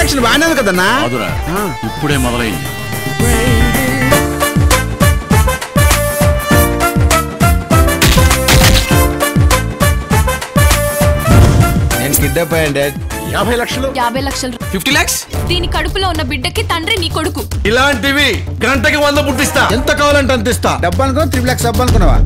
Action బాగానే ఉంది కదన్నా. ఇప్పుడే మొదలైంది. నేను కిడ్నాప్ అయ్యాను డాడ్. 50 లక్షలు. 50 లక్షలు. 50 lakhs. దీని కడుపులో ఉన్న బిడ్డకి తండ్రి నీ కొడుకు. ఇలాంటివి గంటకి 100 పుట్టిస్తా. ఎంత కావాలంటే అంత ఇస్తా. డబ్బు అనుకో 3 lakhs డబ్బు అనుకున్నావా?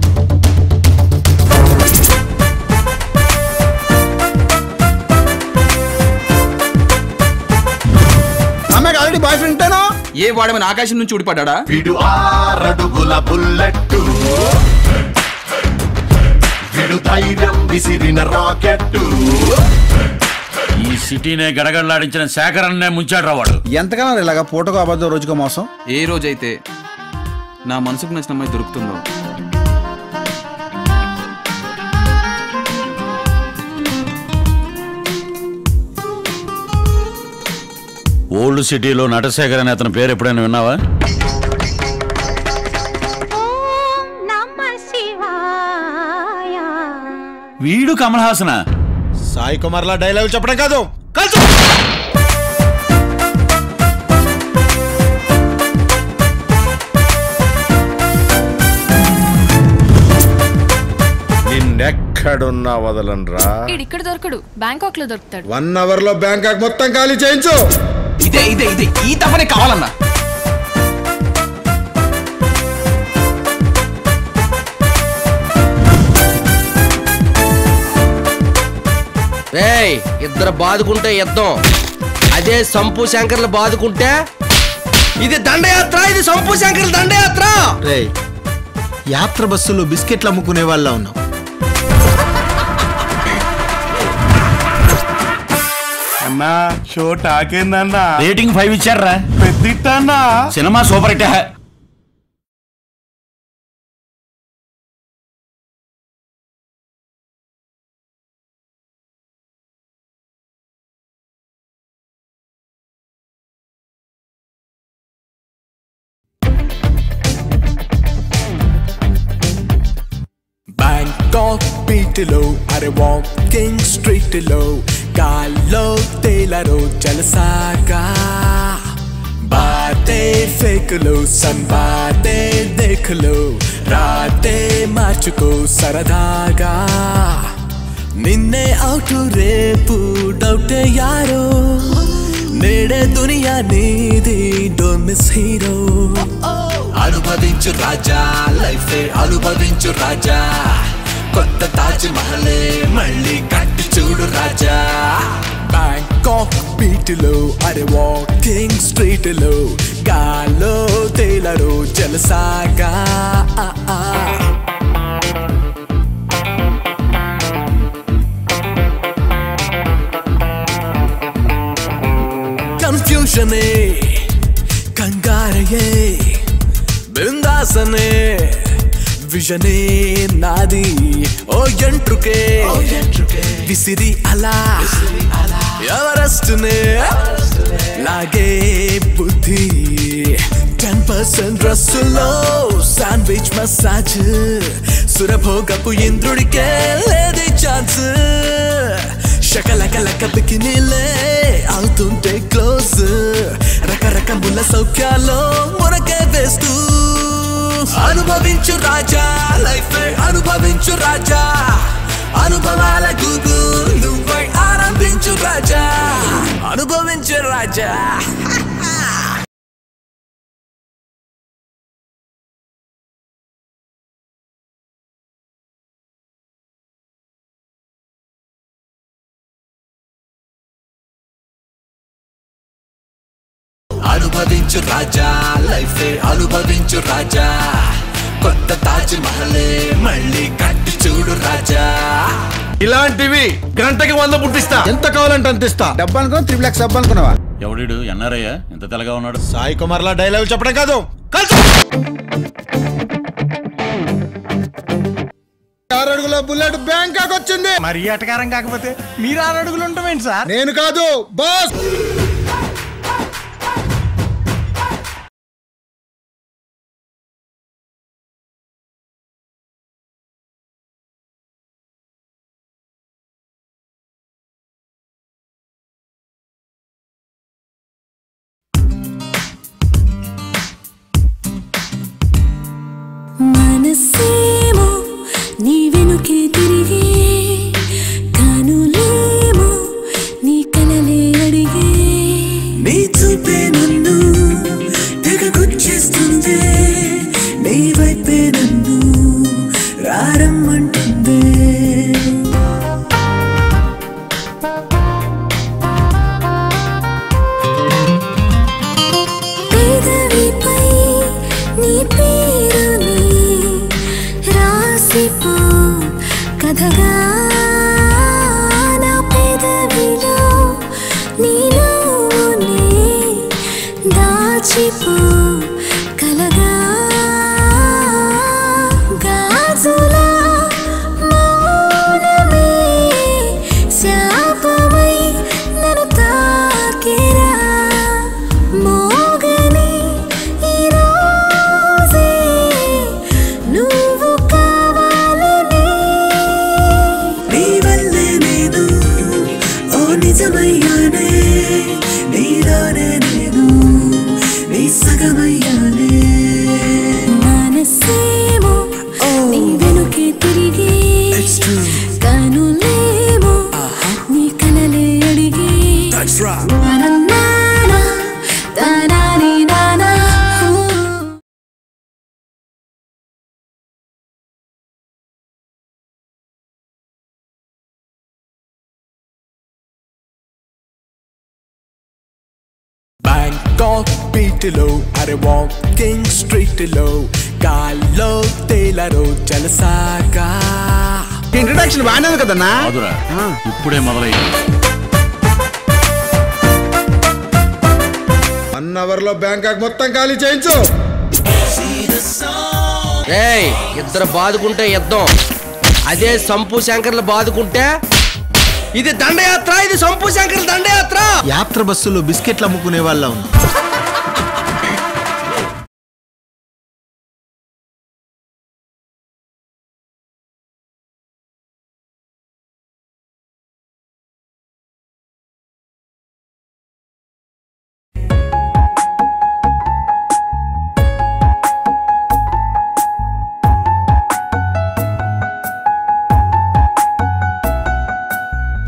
అమ్మాయికి ఆల్రెడీ బాయ్ ఫ్రెండ్ ఉంటాను. ఏ వాడమని ఆకాశం నుంచి ఊడిపడ్డా? వీడు 6 అడుగుల బుల్లెట్, వీడు ధైర్యం విసిరిన రాకెట్. ఈ సిటీనే గడగడలాడించిన శేఖరన్నే ముంచాడు రావాడు. ఎంతకన్నా ఇలాగా పూటకు అబద్ధం రోజుకో మోసం. ఏ రోజైతే నా మనసుకు నచ్చిన అమ్మాయి దొరుకుతుందో ఓల్డ్ సిటీలో నటశేఖర్ అనే అతని పేరు ఎప్పుడైనా విన్నావా? వీడు కమల్ హాసనా? సాయి కుమార్ లా డైలాగ్ చెప్పడం కాదు. నిన్నెక్కడున్నా వదలనరా. ఇక్కడ దొరకడు, బ్యాంకాక్ లో దొరుకుతాడు. 1 hour లో బ్యాంకాక్ మొత్తం ఖాళీ చేయించు. ఇదే ఇదే ఇదే ఈ తపనే కావాలన్నా. ఇద్దరు బాదుకుంటే యుద్ధం, అదే సంపు శంకర్లు బాదుకుంటే ఇది దండయాత్ర. ఇది సంపు శంకర్ల దండయాత్ర. యాత్ర బస్సులో బిస్కెట్లు అమ్ముకునే వాళ్ళ ఉన్నాం. అన్నా షో టాకేందన్నా? రేటింగ్ 5 ఇచ్చారా? పెద్దిట్టన్నా. Cinema super hit. బ్యాంకాక్ బీట్లో అరే వాకింగ్ స్ట్రీట్ లో గాల్లో తేలరో జలసాగా బాతే ఫేకులు సంబాతే దేఖలు రాతే మార్చుకో సరదాగా నిన్నే అవుట్ రేపు డౌట్ యారో నేడే దునియా నీది డోంట్ మిస్ హీరో అనుభవించు రాజా లైఫ్ అనుభవించు రాజా కొత్త తాజ్ మహలే మళ్ళీ కట్టి చూడు రాజా బ్యాంకాక్ బీట్ లో అరే వాకింగ్ స్ట్రీట్ లో గాల్లో తేలరు జలసాగా కన్ఫ్యూజనే కంగారయే బిందాసనే విజనే నాది ఓ ఎంట్రుకే విసిరి అలా ఎవరెస్ట్నే లాగే బుద్ధి 10% డ్రెస్సులో శాండ్విచ్ మసాజ్ సురభోగపు ఇంద్రుడికే లేది ఛాన్స్ శకలకలక బికినీలే అవుతుంటే క్లోజ్ రకరకముల సౌఖ్యాల్లో మునకే వేస్తూ అనుభవించు రాజా లైఫ్ అనుభవించు రాజా అనుభవాల గూగు నువ్వై ఆనందించు రాజా అనుభవించు రాజా అనుభవించు రాజా లైఫ్ అనుభవించు రాజా కొత్త తాజ్ మహలే మళ్ళీ కట్టి చూడు రాజా ఇలాంటివి గంటకి 100 పుట్టిస్తా. ఎంత కావాలంటే అంత ఇస్తా. డబ్బు అనుకో 3 lakhs డబ్బు అనుకున్నావా? ఎవడు ఎన్ఆర్ఐయా ఎంత తెల్లగా ఉన్నాడు? సాయి కుమార్ లా డైలాగ్ చెప్పడం కాదు. 6 అడుగుల బుల్లెట్ బ్యాంకాక్ వచ్చింది. మరి అటకారం కాకపోతే మీరు 6 అడుగులు ఉంటామేంటి సార్? నేను కాదు బాస్. మనసేమో నీ వెనుకే తిరిగే కానులేమో నీ కలలే అడిగే నీ చూపే నన్ను తెగగుచ్చేస్తుంది నీ వైపే నన్ను రారమ్మంటుంది పేదవిపై నీ పేరుని రాసిపో కథగా నా పెదవిలో నీ నువ్వునే దాచిపో కలగా గాజుల మౌనమే శాపమై నన్ను తాకేరా మోగని ఈ రోజే నువ్వు కావాలని నీ వల్లే నేను ఓ నిజమయ్యానే నీలోనే నేను నీ సగమయ్యానే మనసేమో నీ వెనుకే తిరిగే కనులేమో నీ కలలే అడిగే నానా తానాని నానా బ్యాంకాక్ బీట్లో అరే వాకింగ్ స్ట్రీట్లో గాల్లో తేలరో జలసాగా ఇంట్రడక్షన్ బాగానే ఉంది కదన్నా కాదురా ఇప్పుడే మొదలైంది 1 అవర్ లో బ్యాంకాక్ మొత్తం ఖాళీ చేయించు రేయ్ ఇద్దరు బాదుకుంటే యుద్ధం అదే సంపు శంకర్లు బాదుకుంటే ఇది దండయాత్ర ఇది సంపు శంకర్ల దండయాత్ర యాత్ర బస్సులో బిస్కెట్లు అమ్ముకునే వాళ్ళ ఉంది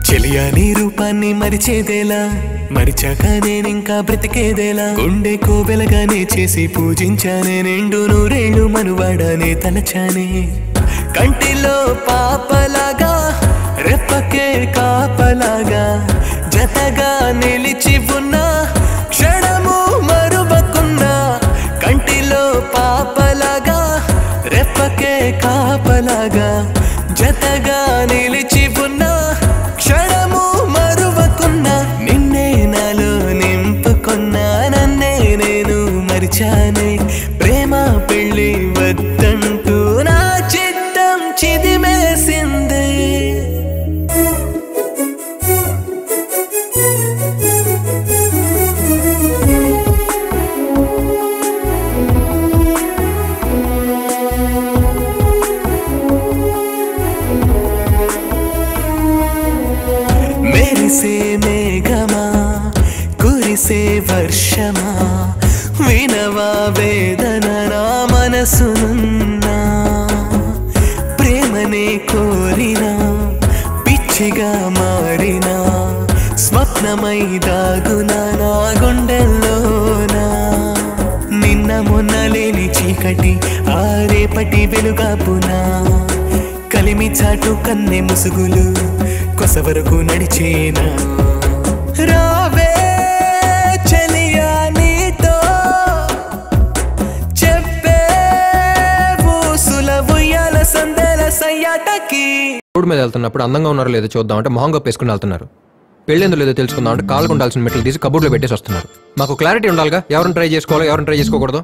చెలియా నీ రూపాన్ని మరిచేదేలా మరిచాక నేనింకా బ్రతికేదేలా గుండె కోవెలగానే చేసి పూజించానే నిండు నూరేళ్ళు మనువాడానే తలచానే కంటిలో పాపలాగా రెప్పకే కాపలాగా జతగా నిలిచి ఉన్న క్షణము మరువకున్నా కంటిలో పాపలాగా రెప్పకే కాపలాగా జతగా నిలిచి ఉన్న క్షణము మరువకున్నా నిన్నే నాలో నింపుకున్నా నన్నే నేను మరిచానే ప్రేమ పెళ్ళి వద్దంటూ నా చిత్తం చిదిమేసిందే మెరిసే మేఘమా కురిసే వర్షమా వినవా వేదన నా మనసునున్నా ప్రేమనే కోరినా పిచ్చిగా మారినా స్వప్నమై దాగునా నా గుండెల్లోనా నిన్న మొన్న లేని చీకటి ఆ రేపటి వెలుగాపునా కలిమి చాటు కన్నె ముసుగులు కొస వరకు నడిచేనా రావే చెలియా నీతో చెప్పే ఊసుల ఉయ్యాల సందెల సయ్యాటకి రోడ్డు మీద వెళ్తున్నప్పుడు అందంగా ఉన్నారో లేదో చూద్దాం అంటే మొహంగా వేసుకుని వెళ్తున్నారు పెళ్ళేందో లేదో తెలుసుకుందాం అంటే కాళ్ళకు ఉండాల్సిన మెట్లు తీసి కబోర్డ్లో పెట్టేసి వస్తున్నారు మాకు క్లారిటీ ఉండాలిగా ఎవరిని ట్రై చేసుకోవాలో ఎవరిని ట్రై చేసుకోకూడదు